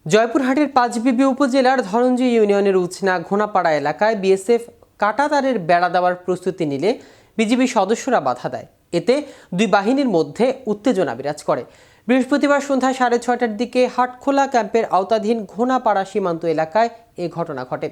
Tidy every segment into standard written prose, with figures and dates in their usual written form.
জয়পুরহাটের পাঁচবিবি উপজেলার ধরঞ্জি ইউনিয়নের উছনা ঘোনাপাড়া এলাকায় বিএসএফ কাঁটাতারের বেড়া দেওয়ার প্রস্তুতি নিলে বিজিবি সদস্যরা বাধা দেয়। এতে দুই বাহিনীর মধ্যে উত্তেজনা বিরাজ করে। বৃহস্পতিবার সন্ধ্যা 6:30টার দিকে হাটখোলা ক্যাম্পের আওতাধীন ঘোনাপাড়া সীমান্ত এলাকায় এ ঘটনা ঘটে।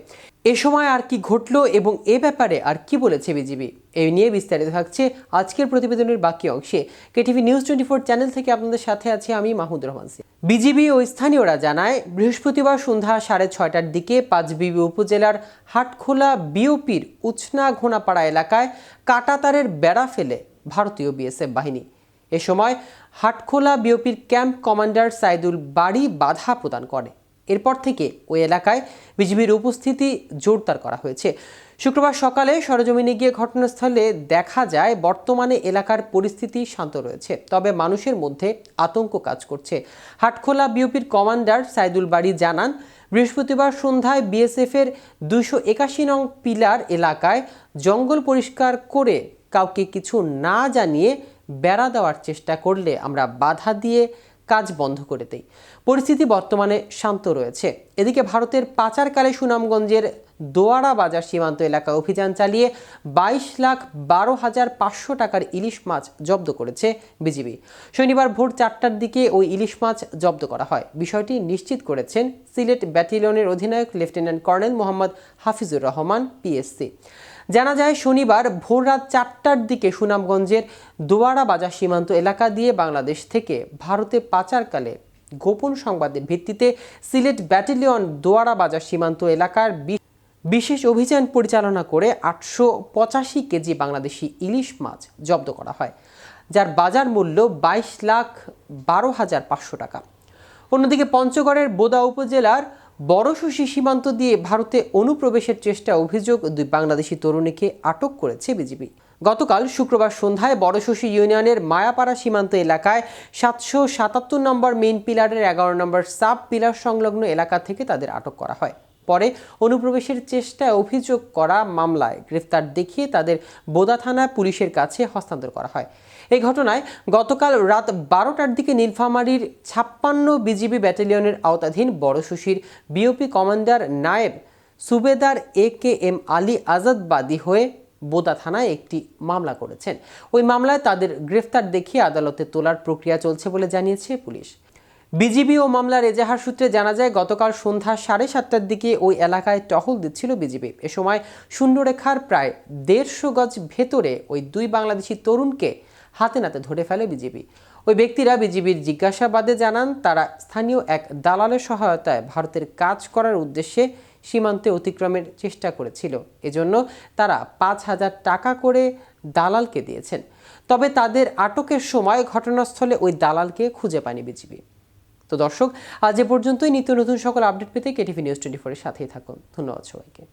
এ সময় আর কি ঘটলো এবং এ ব্যাপারে আর কি বলেছে বিজিবি, এই নিয়ে বিস্তারিত থাকছে আজকের প্রতিবেদনের বাকি অংশে। কেটিভি নিউজ 24 চ্যানেল থেকে আপনাদের সাথে আছি আমি মাহমুদুর রহমান। বিজিবি ও স্থানীয়রা জানায়, বৃহস্পতিবার সন্ধ্যা 6:30টার দিকে পাঁচবিবি উপজেলার হাটখোলা বিওপির উছনা ঘোনাপাড়া এলাকায় কাঁটাতারের বেড়া ফেলে ভারতীয় বিএসএফ বাহিনী। এ সময় হাটখোলা বিওপির ক্যাম্প কমান্ডার সাইদুল বাড়ি বাধা প্রদান করে। এরপর থেকে ওই এলাকায় বিজিবির উপস্থিতি জোরদার করা হয়েছে। শুক্রবার সকালে সরেজমিনে গিয়ে ঘটনাস্থলে দেখা যায় বর্তমানে এলাকার পরিস্থিতি শান্ত রয়েছে, তবে মানুষের মধ্যে আতঙ্ক কাজ করছে। হাটখোলা বিওপির কমান্ডার সাইদুল বাড়ি জানান, বৃহস্পতিবার সন্ধ্যায় বিএসএফের 281 নং পিলার এলাকায় জঙ্গল পরিষ্কার করে কাউকে কিছু না জানিয়ে বেড়া দেওয়ার চেষ্টা করলে আমরা বাধা দিয়ে কাজ বন্ধ করে দেই। পরিস্থিতি বর্তমানে শান্ত রয়েছে। এদিকে ভারতের পাচারকালে সুনামগঞ্জের দোয়ারা বাজার সীমান্ত এলাকায় অভিযান চালিয়ে 22,12,500 টাকার ইলিশ মাছ জব্দ করেছে বিজিবি। শনিবার ভোর 4টার দিকে ওই ইলিশ মাছ জব্দ করা হয়। বিষয়টি নিশ্চিত করেছেন সিলেট ব্যাটালিয়নের অধিনায়ক lieutenant colonel Mohammad Hafizur Rahman PSC. জানা যায়, শনিবার ভোর রাত 4টার দিকে সুনামগঞ্জের দোয়ারা বাজার সীমান্ত এলাকা দিয়ে বাংলাদেশ থেকে ভারতে পাচারকালে গোপন সংবাদের ভিত্তিতে সিলেট ব্যাটালিয়ন দোয়ারা বাজার সীমান্ত এলাকার বিশেষ অভিযান পরিচালনা করে 885 কেজি বাংলাদেশি ইলিশ মাছ জব্দ করা হয়, যার বাজার মূল্য 22,12,500 টাকা। অন্যদিকে পঞ্চগড়ের বোদা উপজেলার বড়শশী সীমান্ত দিয়ে ভারতে অনুপ্রবেশের চেষ্টা অভিযোগ দুই বাংলাদেশি তরুণীকে আটক করেছে বিজিবি। গতকাল শুক্রবার সন্ধ্যায় বড়শশী ইউনিয়নের মায়াপাড়া সীমান্ত এলাকায় 777 নম্বর মেইন পিলারের 11 নম্বর সাব পিলার সংলগ্ন এলাকা থেকে তাদের আটক করা হয়। পরে অনুপ্রবেশের চেষ্টায় অভিযোগ করা মামলায় গ্রেফতার দেখিয়ে তাদের বোদা থানা পুলিশের কাছে হস্তান্তর করা হয়। এই ঘটনায় গতকাল রাত 12টার দিকে নীলফামারীর 56 বিজিবি ব্যাটালিয়নের আওতাধীন বড়শশীর বিওপি কমান্ডার নায়েব সুবেদার AKM আলী আজাদবাদী হয়ে বোদা থানায় একটি মামলা করেছেন। ওই মামলায় তাদের গ্রেফতার দেখিয়ে আদালতে তোলার প্রক্রিয়া চলছে বলে জানিয়েছে পুলিশ। বিজিবি ও মামলার এজাহার সূত্রে জানা যায়, গতকাল সন্ধ্যা 7:30টার দিকে ওই এলাকায় টহল দিচ্ছিল বিজিবি। এ সময় শূন্যরেখার প্রায় 150 গজ ভেতরে ওই দুই বাংলাদেশি তরুণকে হাতে নাতে ধরে ফেলে বিজিবি। ওই ব্যক্তিরা বিজিবির জিজ্ঞাসাবাদে জানান, তারা স্থানীয় এক দালালের সহায়তায় ভারতের কাজ করার উদ্দেশ্যে সীমান্তে অতিক্রমের চেষ্টা করেছিল। এজন্য তারা 5,000 টাকা করে দালালকে দিয়েছেন। তবে তাদের আটকের সময় ঘটনাস্থলে ওই দালালকে খুঁজে পায়নি বিজিবি। তো দর্শক, আজ এ পর্যন্তই। নিত্য নতুন সকল আপডেট পেতে কেটিভি নিউজ 24 এর সাথেই থাকুন। ধন্যবাদ সবাইকে।